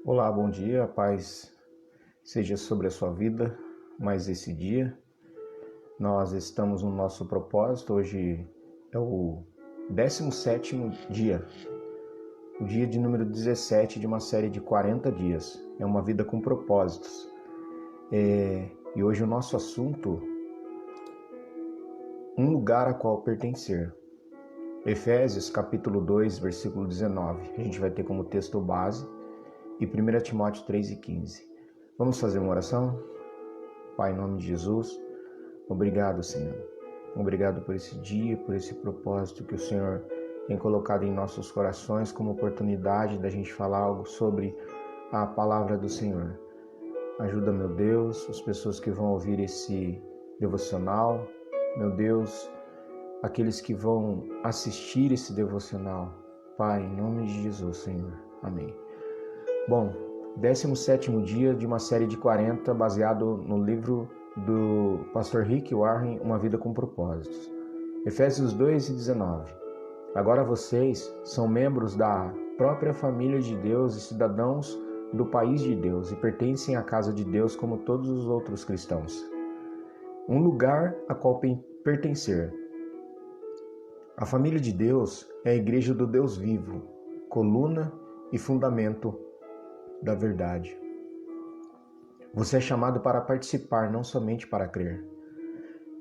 Olá, bom dia, paz seja sobre a sua vida mais esse dia. Nós estamos no nosso propósito, hoje é o 17º dia, o dia de número 17 de uma série de 40 dias. É uma vida com propósitos. E hoje o nosso assunto, um lugar a qual pertencer. Efésios capítulo 2, versículo 19. A gente vai ter como texto base e 1 Timóteo 3:15. Vamos fazer uma oração? Pai, em nome de Jesus, obrigado, Senhor. Obrigado por esse dia, por esse propósito que o Senhor tem colocado em nossos corações como oportunidade da gente falar algo sobre a palavra do Senhor. Ajuda, meu Deus, as pessoas que vão ouvir esse devocional, meu Deus, aqueles que vão assistir esse devocional. Pai, em nome de Jesus, Senhor. Amém. Bom, 17º dia de uma série de 40 baseado no livro do pastor Rick Warren, Uma Vida com Propósitos. Efésios 2:19. Agora vocês são membros da própria família de Deus e cidadãos do país de Deus e pertencem à casa de Deus como todos os outros cristãos. Um lugar a qual pertencer. A família de Deus é a igreja do Deus vivo, coluna e fundamento da verdade. Você é chamado para participar, não somente para crer.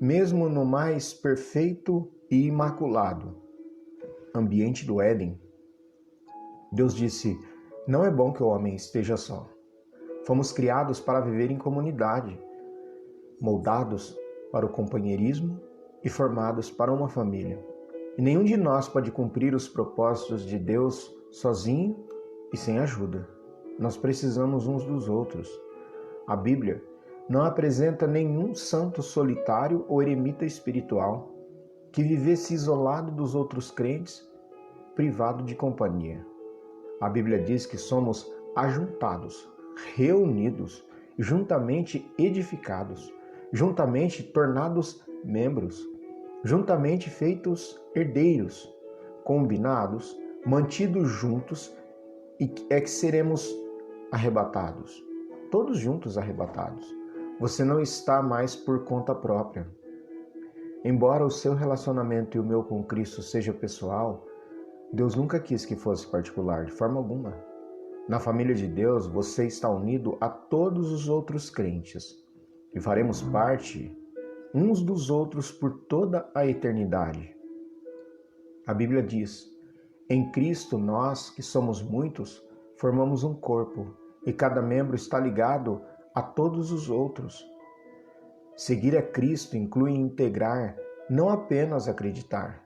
Mesmo no mais perfeito e imaculado ambiente do Éden, Deus disse: não é bom que o homem esteja só. Fomos criados para viver em comunidade, moldados para o companheirismo e formados para uma família. E nenhum de nós pode cumprir os propósitos de Deus sozinho e sem ajuda. Nós precisamos uns dos outros. A Bíblia não apresenta nenhum santo solitário ou eremita espiritual que vivesse isolado dos outros crentes, privado de companhia. A Bíblia diz que somos ajuntados, reunidos, juntamente edificados, juntamente tornados membros, juntamente feitos herdeiros, combinados, mantidos juntos, e é que seremos arrebatados. Todos juntos arrebatados. Você não está mais por conta própria. Embora o seu relacionamento e o meu com Cristo seja pessoal, Deus nunca quis que fosse particular, de forma alguma. Na família de Deus, você está unido a todos os outros crentes e faremos parte uns dos outros por toda a eternidade. A Bíblia diz: em Cristo nós, que somos muitos, formamos um corpo, e cada membro está ligado a todos os outros. Seguir a Cristo inclui integrar, não apenas acreditar.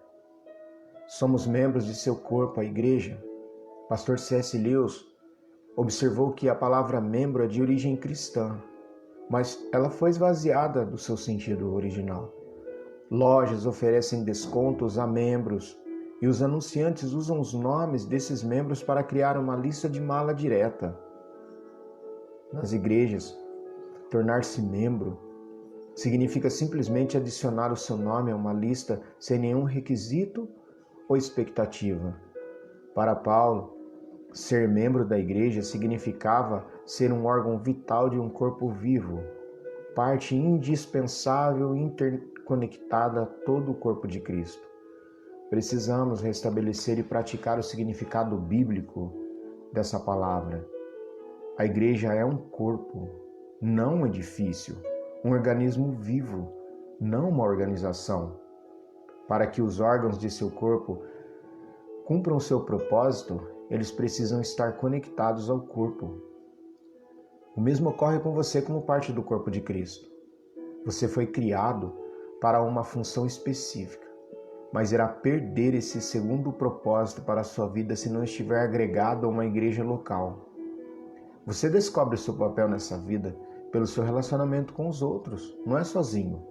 Somos membros de seu corpo, a igreja. Pastor C.S. Lewis observou que a palavra membro é de origem cristã, mas ela foi esvaziada do seu sentido original. Lojas oferecem descontos a membros e os anunciantes usam os nomes desses membros para criar uma lista de mala direta. Nas igrejas, tornar-se membro significa simplesmente adicionar o seu nome a uma lista sem nenhum requisito ou expectativa. Para Paulo, ser membro da igreja significava ser um órgão vital de um corpo vivo, parte indispensável e interconectada a todo o corpo de Cristo. Precisamos restabelecer e praticar o significado bíblico dessa palavra. A igreja é um corpo, não um edifício, um organismo vivo, não uma organização. Para que os órgãos de seu corpo cumpram seu propósito, eles precisam estar conectados ao corpo. O mesmo ocorre com você como parte do corpo de Cristo. Você foi criado para uma função específica, mas irá perder esse segundo propósito para a sua vida se não estiver agregado a uma igreja local. Você descobre o seu papel nessa vida pelo seu relacionamento com os outros, não é sozinho.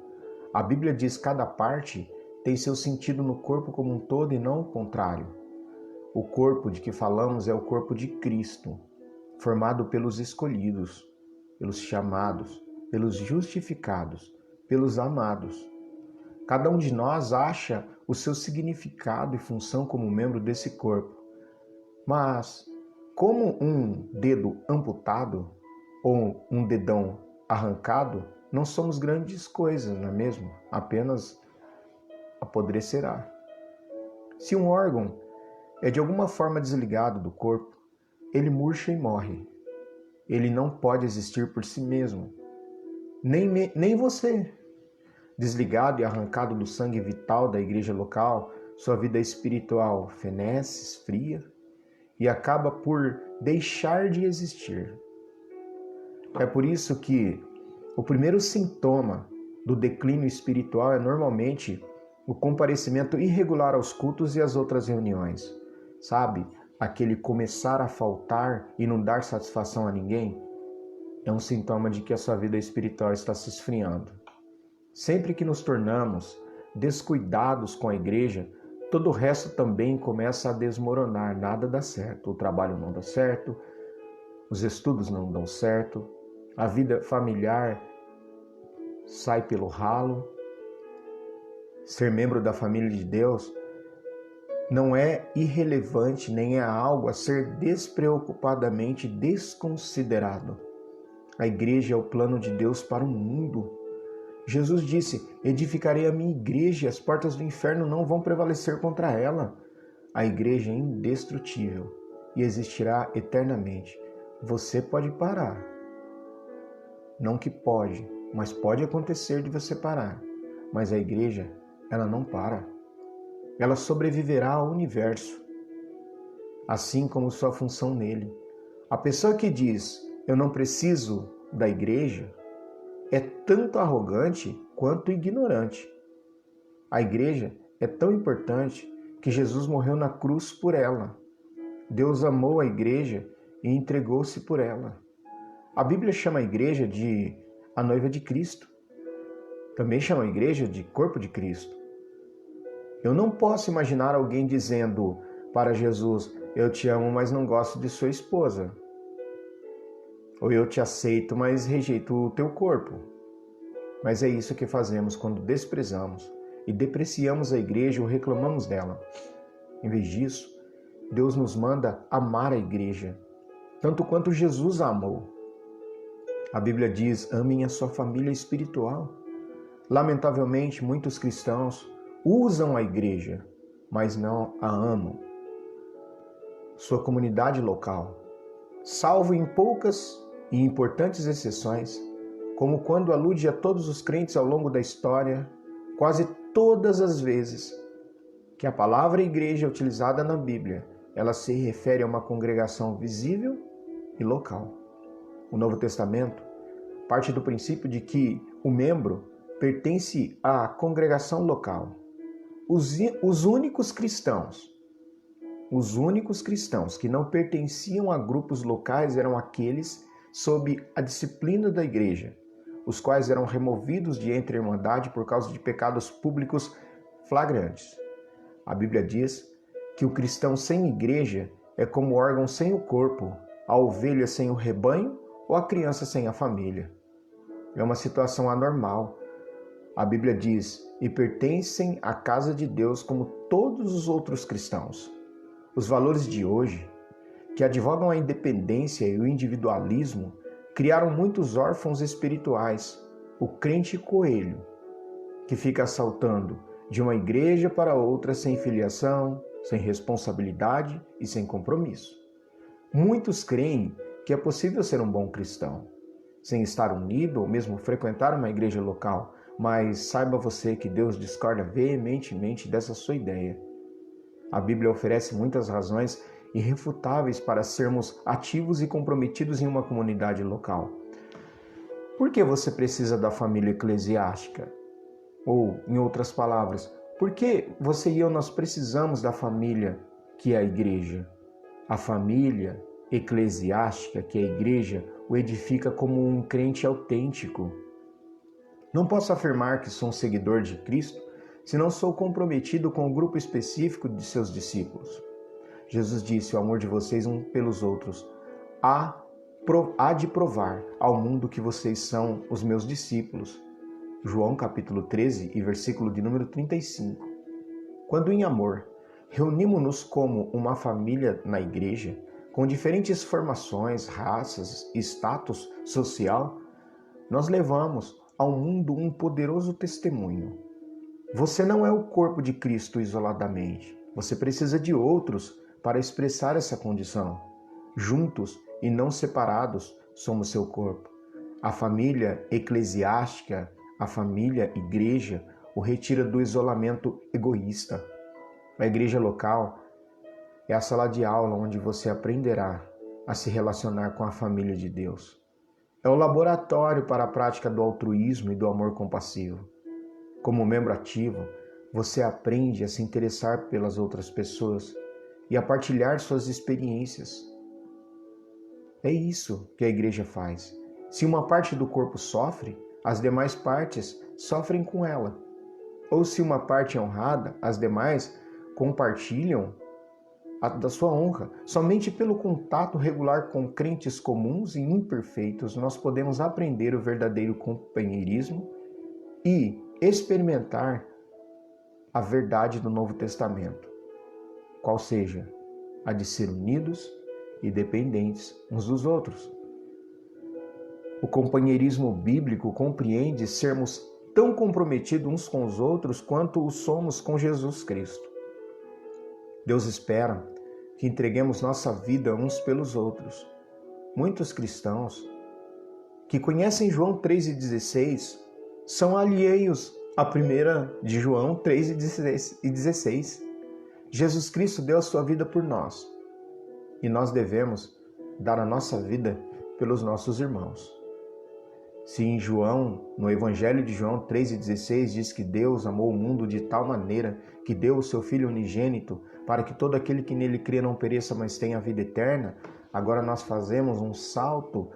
A Bíblia diz que cada parte tem seu sentido no corpo como um todo e não o contrário. O corpo de que falamos é o corpo de Cristo, formado pelos escolhidos, pelos chamados, pelos justificados, pelos amados. Cada um de nós acha o seu significado e função como membro desse corpo. Mas como um dedo amputado ou um dedão arrancado, não somos grandes coisas, não é mesmo? Apenas apodrecerá. Se um órgão é de alguma forma desligado do corpo, ele murcha e morre. Ele não pode existir por si mesmo. Nem você. Desligado e arrancado do sangue vital da igreja local, sua vida espiritual fenece, esfria e acaba por deixar de existir. É por isso que o primeiro sintoma do declínio espiritual é normalmente o comparecimento irregular aos cultos e às outras reuniões. Sabe, aquele começar a faltar e não dar satisfação a ninguém, é um sintoma de que a sua vida espiritual está se esfriando. Sempre que nos tornamos descuidados com a igreja, todo o resto também começa a desmoronar, nada dá certo. O trabalho não dá certo, os estudos não dão certo, a vida familiar sai pelo ralo. Ser membro da família de Deus não é irrelevante, nem é algo a ser despreocupadamente desconsiderado. A igreja é o plano de Deus para o mundo. Jesus disse: edificarei a minha igreja e as portas do inferno não vão prevalecer contra ela. A igreja é indestrutível e existirá eternamente. Você pode parar. Não que pode, mas pode acontecer de você parar. Mas a igreja, ela não para. Ela sobreviverá ao universo, assim como sua função nele. A pessoa que diz: eu não preciso da igreja, é tanto arrogante quanto ignorante. A igreja é tão importante que Jesus morreu na cruz por ela. Deus amou a igreja e entregou-se por ela. A Bíblia chama a igreja de a noiva de Cristo. Também chama a igreja de corpo de Cristo. Eu não posso imaginar alguém dizendo para Jesus: eu te amo, mas não gosto de sua esposa. Ou eu te aceito, mas rejeito o teu corpo. Mas é isso que fazemos quando desprezamos e depreciamos a igreja ou reclamamos dela. Em vez disso, Deus nos manda amar a igreja, tanto quanto Jesus a amou. A Bíblia diz: amem a sua família espiritual. Lamentavelmente, muitos cristãos usam a igreja, mas não a amam. Sua comunidade local, salvo em poucas e importantes exceções, como quando alude a todos os crentes ao longo da história, quase todas as vezes que a palavra igreja é utilizada na Bíblia, ela se refere a uma congregação visível e local. O Novo Testamento parte do princípio de que o membro pertence à congregação local. Os únicos cristãos que não pertenciam a grupos locais eram aqueles sob a disciplina da igreja, os quais eram removidos de entre a irmandade por causa de pecados públicos flagrantes. A Bíblia diz que o cristão sem igreja é como o órgão sem o corpo, a ovelha sem o rebanho ou a criança sem a família. É uma situação anormal. A Bíblia diz: e pertencem à casa de Deus como todos os outros cristãos. Os valores de hoje, que advogam a independência e o individualismo, criaram muitos órfãos espirituais, o crente coelho, que fica saltando de uma igreja para outra sem filiação, sem responsabilidade e sem compromisso. Muitos creem que é possível ser um bom cristão, sem estar unido ou mesmo frequentar uma igreja local, mas saiba você que Deus discorda veementemente dessa sua ideia. A Bíblia oferece muitas razões irrefutáveis para sermos ativos e comprometidos em uma comunidade local. Por que você precisa da família eclesiástica? Ou, em outras palavras, por que você e eu nós precisamos da família que é a igreja? A família eclesiástica, que é a igreja, o edifica como um crente autêntico. Não posso afirmar que sou um seguidor de Cristo se não sou comprometido com um grupo específico de seus discípulos. Jesus disse: o amor de vocês uns pelos outros há de provar ao mundo que vocês são os meus discípulos. João capítulo 13 e versículo de número 35. Quando em amor reunimos-nos como uma família na igreja, com diferentes formações, raças, status social, nós levamos ao mundo um poderoso testemunho. Você não é o corpo de Cristo isoladamente. Você precisa de outros para expressar essa condição. Juntos e não separados, somos seu corpo. A família eclesiástica, a família igreja, o retira do isolamento egoísta. A igreja local é a sala de aula onde você aprenderá a se relacionar com a família de Deus. É o laboratório para a prática do altruísmo e do amor compassivo. Como membro ativo, você aprende a se interessar pelas outras pessoas e a partilhar suas experiências. É isso que a igreja faz. Se uma parte do corpo sofre, as demais partes sofrem com ela. Ou se uma parte é honrada, as demais compartilham da sua honra. Somente pelo contato regular com crentes comuns e imperfeitos nós podemos aprender o verdadeiro companheirismo e experimentar a verdade do Novo Testamento, qual seja a de ser unidos e dependentes uns dos outros. O companheirismo bíblico compreende sermos tão comprometidos uns com os outros quanto o somos com Jesus Cristo. Deus espera que entreguemos nossa vida uns pelos outros. Muitos cristãos que conhecem João 3,16 são alheios à primeira de João 3,16. Jesus Cristo deu a sua vida por nós e nós devemos dar a nossa vida pelos nossos irmãos. Se em João, no Evangelho de João 3,16 diz que Deus amou o mundo de tal maneira que deu o seu Filho unigênito para que todo aquele que nele crê não pereça, mas tenha a vida eterna, agora nós fazemos um salto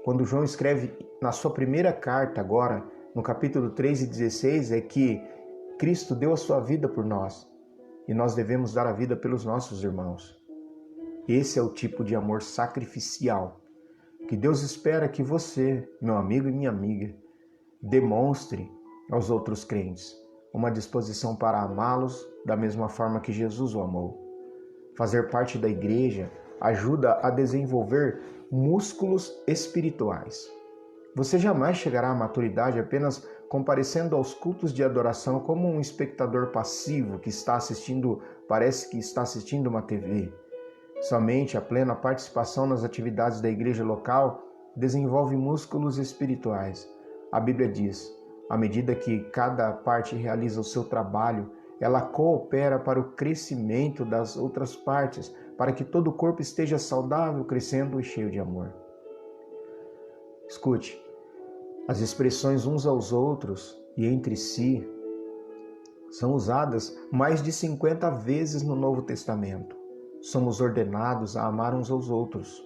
quando João escreve na sua primeira carta agora, no capítulo 3,16, é que Cristo deu a sua vida por nós e nós devemos dar a vida pelos nossos irmãos. Esse é o tipo de amor sacrificial que Deus espera que você, meu amigo e minha amiga, demonstre aos outros crentes uma disposição para amá-los da mesma forma que Jesus o amou. Fazer parte da igreja ajuda a desenvolver músculos espirituais. Você jamais chegará à maturidade apenas comparecendo aos cultos de adoração como um espectador passivo que parece que está assistindo uma TV. Somente a plena participação nas atividades da igreja local desenvolve músculos espirituais. A Bíblia diz, à medida que cada parte realiza o seu trabalho, ela coopera para o crescimento das outras partes, para que todo o corpo esteja saudável, crescendo e cheio de amor. Escute, as expressões uns aos outros e entre si são usadas mais de 50 vezes no Novo Testamento. Somos ordenados a amar uns aos outros,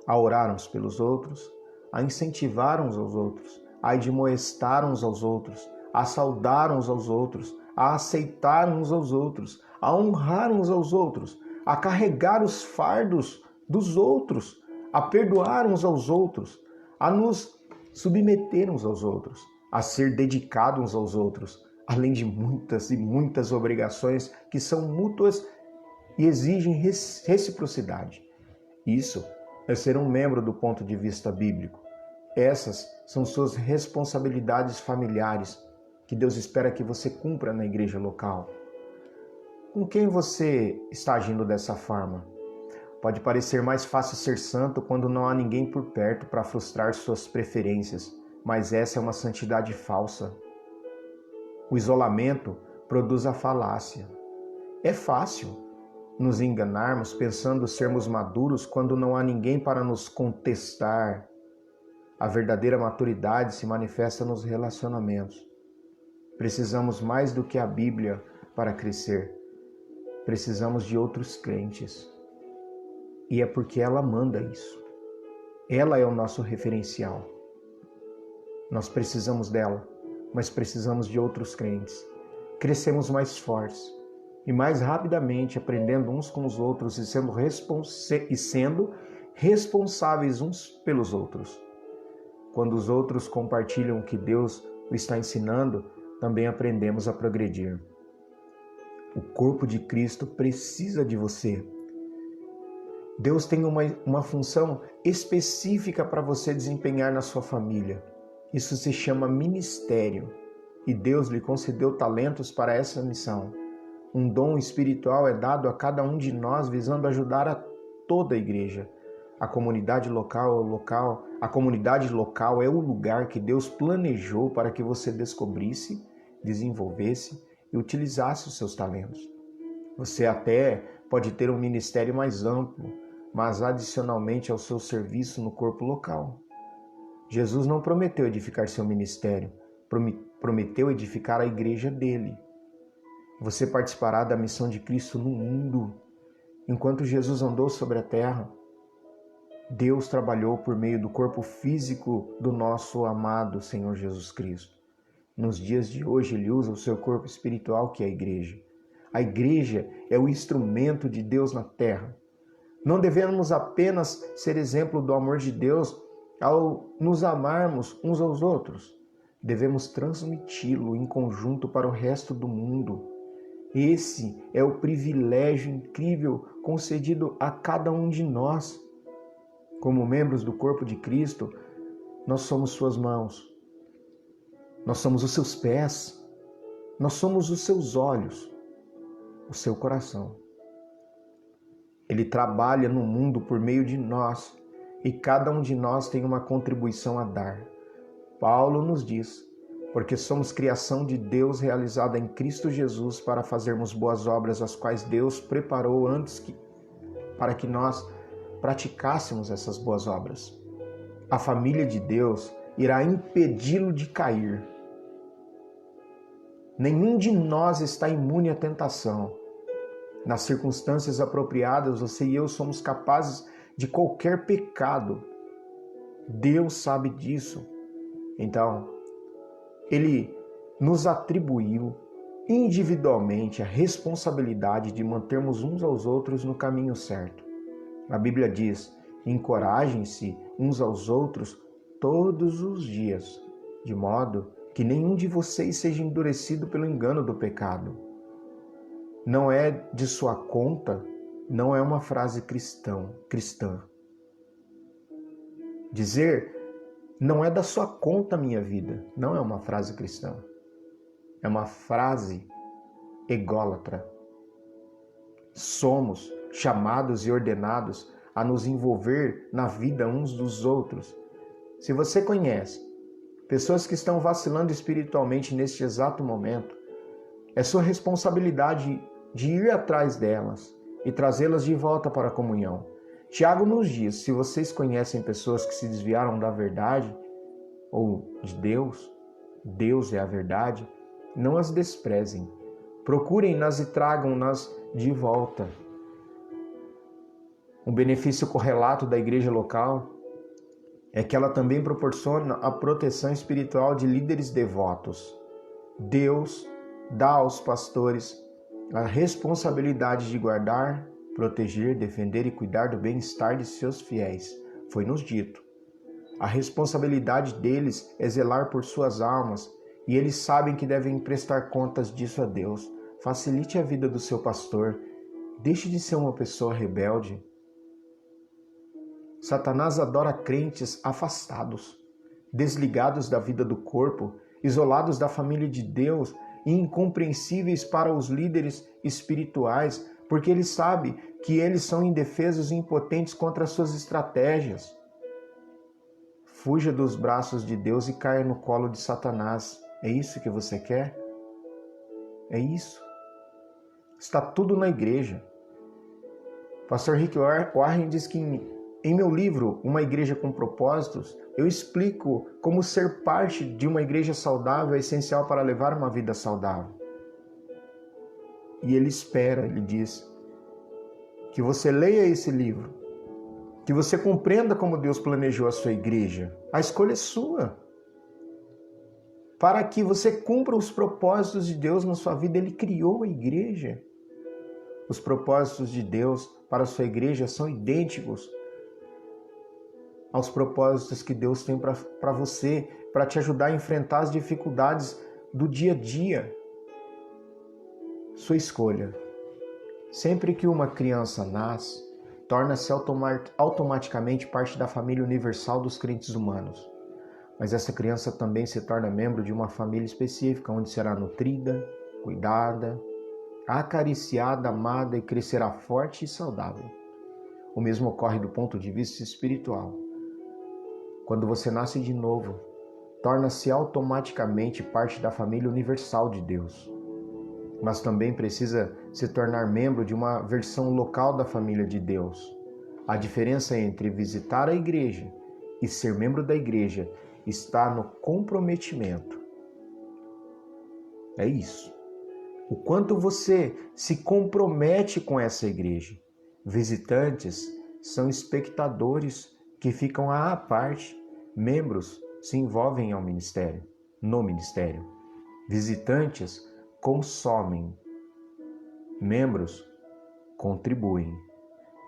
a orar uns pelos outros, a incentivar uns aos outros, a admoestar uns aos outros, a saudar uns aos outros, a aceitar uns aos outros, a honrar uns aos outros, a carregar os fardos dos outros, a perdoar uns aos outros, a nos submeter uns aos outros, a ser dedicados uns aos outros, além de muitas e muitas obrigações que são mútuas e exigem reciprocidade. Isso é ser um membro do ponto de vista bíblico. Essas são suas responsabilidades familiares que Deus espera que você cumpra na igreja local. Com quem você está agindo dessa forma? Pode parecer mais fácil ser santo quando não há ninguém por perto para frustrar suas preferências, mas essa é uma santidade falsa. O isolamento produz a falácia. É fácil nos enganarmos pensando sermos maduros quando não há ninguém para nos contestar. A verdadeira maturidade se manifesta nos relacionamentos. Precisamos mais do que a Bíblia para crescer. Precisamos de outros crentes. E é porque ela manda isso. Ela é o nosso referencial. Nós precisamos dela, mas precisamos de outros crentes. Crescemos mais fortes e mais rapidamente, aprendendo uns com os outros e sendo responsáveis uns pelos outros. Quando os outros compartilham o que Deus o está ensinando, também aprendemos a progredir. O corpo de Cristo precisa de você. Deus tem uma função específica para você desempenhar na sua família. Isso se chama ministério. E Deus lhe concedeu talentos para essa missão. Um dom espiritual é dado a cada um de nós visando ajudar a toda a igreja. A comunidade local é o lugar que Deus planejou para que você descobrisse, desenvolvesse e utilizasse os seus talentos. Você até pode ter um ministério mais amplo, mas adicionalmente ao seu serviço no corpo local. Jesus não prometeu edificar seu ministério, prometeu edificar a igreja dele. Você participará da missão de Cristo no mundo. Enquanto Jesus andou sobre a terra, Deus trabalhou por meio do corpo físico do nosso amado Senhor Jesus Cristo. Nos dias de hoje, Ele usa o seu corpo espiritual, que é a igreja. A igreja é o instrumento de Deus na terra. Não devemos apenas ser exemplo do amor de Deus ao nos amarmos uns aos outros. Devemos transmiti-lo em conjunto para o resto do mundo. Esse é o privilégio incrível concedido a cada um de nós. Como membros do corpo de Cristo, nós somos suas mãos, nós somos os seus pés, nós somos os seus olhos, o seu coração. Ele trabalha no mundo por meio de nós e cada um de nós tem uma contribuição a dar. Paulo nos diz, porque somos criação de Deus realizada em Cristo Jesus para fazermos boas obras, as quais Deus preparou para que nós praticássemos essas boas obras. A família de Deus irá impedi-lo de cair. Nenhum de nós está imune à tentação. Nas circunstâncias apropriadas, você e eu somos capazes de qualquer pecado. Deus sabe disso. Então, Ele nos atribuiu individualmente a responsabilidade de mantermos uns aos outros no caminho certo. A Bíblia diz, encorajem-se uns aos outros todos os dias, de modo que nenhum de vocês seja endurecido pelo engano do pecado. Não é de sua conta, não é uma frase cristã. Dizer, não é da sua conta minha vida, não é uma frase cristã. É uma frase ególatra. Somos chamados e ordenados a nos envolver na vida uns dos outros. Se você conhece pessoas que estão vacilando espiritualmente neste exato momento, é sua responsabilidade de ir atrás delas e trazê-las de volta para a comunhão. Tiago nos diz, se vocês conhecem pessoas que se desviaram da verdade ou de Deus, Deus é a verdade, não as desprezem. Procurem-nas e tragam-nas de volta. Um benefício correlato da igreja local é que ela também proporciona a proteção espiritual de líderes devotos. Deus dá aos pastores a responsabilidade de guardar, proteger, defender e cuidar do bem-estar de seus fiéis. Foi nos dito. A responsabilidade deles é zelar por suas almas e eles sabem que devem prestar contas disso a Deus. Facilite a vida do seu pastor. Deixe de ser uma pessoa rebelde. Satanás adora crentes afastados, desligados da vida do corpo, isolados da família de Deus e incompreensíveis para os líderes espirituais, porque ele sabe que eles são indefesos e impotentes contra as suas estratégias. Fuja dos braços de Deus e caia no colo de Satanás. É isso que você quer? É isso. Está tudo na igreja. Pastor Rick Warren diz que em meu livro, Uma Igreja com Propósitos, eu explico como ser parte de uma igreja saudável é essencial para levar uma vida saudável. E ele diz, que você leia esse livro, que você compreenda como Deus planejou a sua igreja. A escolha é sua. Para que você cumpra os propósitos de Deus na sua vida, Ele criou a igreja. Os propósitos de Deus para a sua igreja são idênticos aos propósitos que Deus tem para você, para te ajudar a enfrentar as dificuldades do dia a dia. Sua escolha. Sempre que uma criança nasce, torna-se automaticamente parte da família universal dos crentes humanos. Mas essa criança também se torna membro de uma família específica, onde será nutrida, cuidada, acariciada, amada e crescerá forte e saudável. O mesmo ocorre do ponto de vista espiritual. Quando você nasce de novo, torna-se automaticamente parte da família universal de Deus. Mas também precisa se tornar membro de uma versão local da família de Deus. A diferença entre visitar a igreja e ser membro da igreja está no comprometimento. É isso. O quanto você se compromete com essa igreja. Visitantes são espectadores que ficam à parte. Membros se envolvem no ministério. Visitantes consomem. Membros contribuem.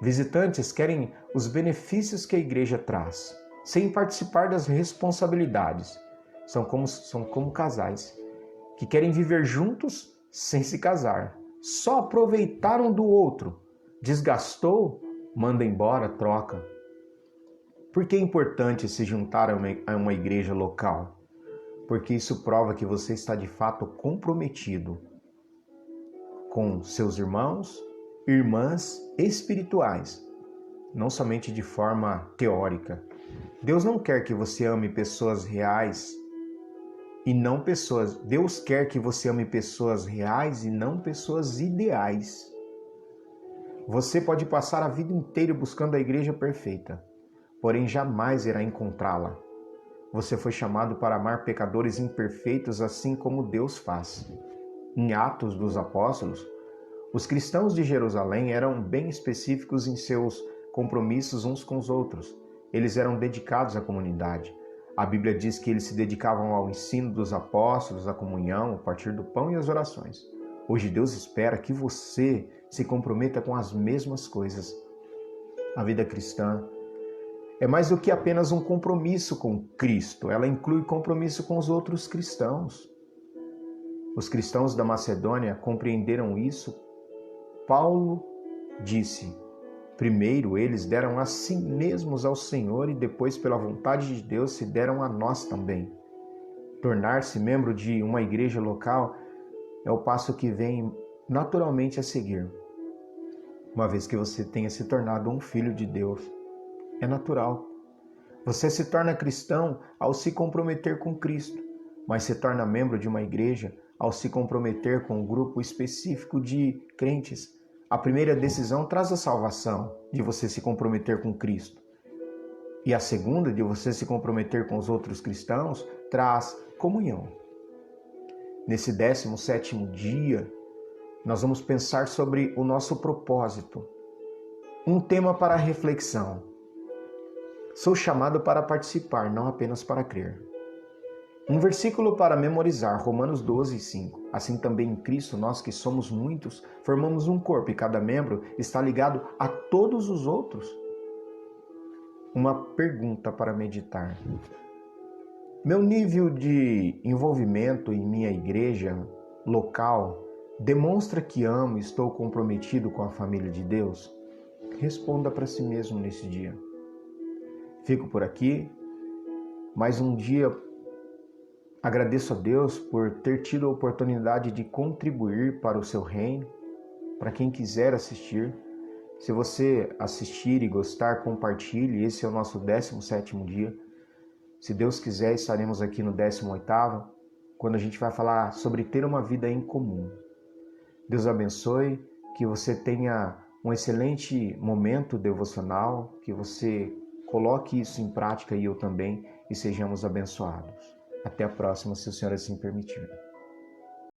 Visitantes querem os benefícios que a igreja traz, sem participar das responsabilidades. São como casais que querem viver juntos sem se casar. Só aproveitar um do outro. Desgastou, manda embora, troca. Por que é importante se juntar a uma igreja local? Porque isso prova que você está de fato comprometido com seus irmãos, irmãs espirituais, não somente de forma teórica. Deus não quer que você ame pessoas reais e não pessoas. Deus quer que você ame pessoas reais e não pessoas ideais. Você pode passar a vida inteira buscando a igreja perfeita, porém jamais irá encontrá-la. Você foi chamado para amar pecadores imperfeitos assim como Deus faz. Em Atos dos Apóstolos, os cristãos de Jerusalém eram bem específicos em seus compromissos uns com os outros. Eles eram dedicados à comunidade. A Bíblia diz que eles se dedicavam ao ensino dos apóstolos, à comunhão, ao partir do pão e às orações. Hoje Deus espera que você se comprometa com as mesmas coisas. A vida cristã é mais do que apenas um compromisso com Cristo. Ela inclui compromisso com os outros cristãos. Os cristãos da Macedônia compreenderam isso. Paulo disse: primeiro eles deram a si mesmos ao Senhor e depois, pela vontade de Deus, se deram a nós também. Tornar-se membro de uma igreja local é o passo que vem naturalmente a seguir. Uma vez que você tenha se tornado um filho de Deus, é natural. Você se torna cristão ao se comprometer com Cristo, mas se torna membro de uma igreja ao se comprometer com um grupo específico de crentes. A primeira decisão traz a salvação, de você se comprometer com Cristo. E a segunda, de você se comprometer com os outros cristãos, traz comunhão. Nesse 17º dia, nós vamos pensar sobre o nosso propósito. Um tema para reflexão. Sou chamado para participar, não apenas para crer. Um versículo para memorizar, Romanos 12:5. Assim também em Cristo, nós que somos muitos, formamos um corpo e cada membro está ligado a todos os outros. Uma pergunta para meditar. Meu nível de envolvimento em minha igreja local demonstra que amo e estou comprometido com a família de Deus? Responda para si mesmo nesse dia. Fico por aqui. Mais um dia. Agradeço a Deus por ter tido a oportunidade de contribuir para o seu reino. Para quem quiser assistir, se você assistir e gostar, compartilhe. Esse é o nosso 17º dia. Se Deus quiser, estaremos aqui no 18º, quando a gente vai falar sobre ter uma vida em comum. Deus abençoe, que você tenha um excelente momento devocional, que você coloque isso em prática e eu também, e sejamos abençoados. Até a próxima, se o Senhor assim permitir.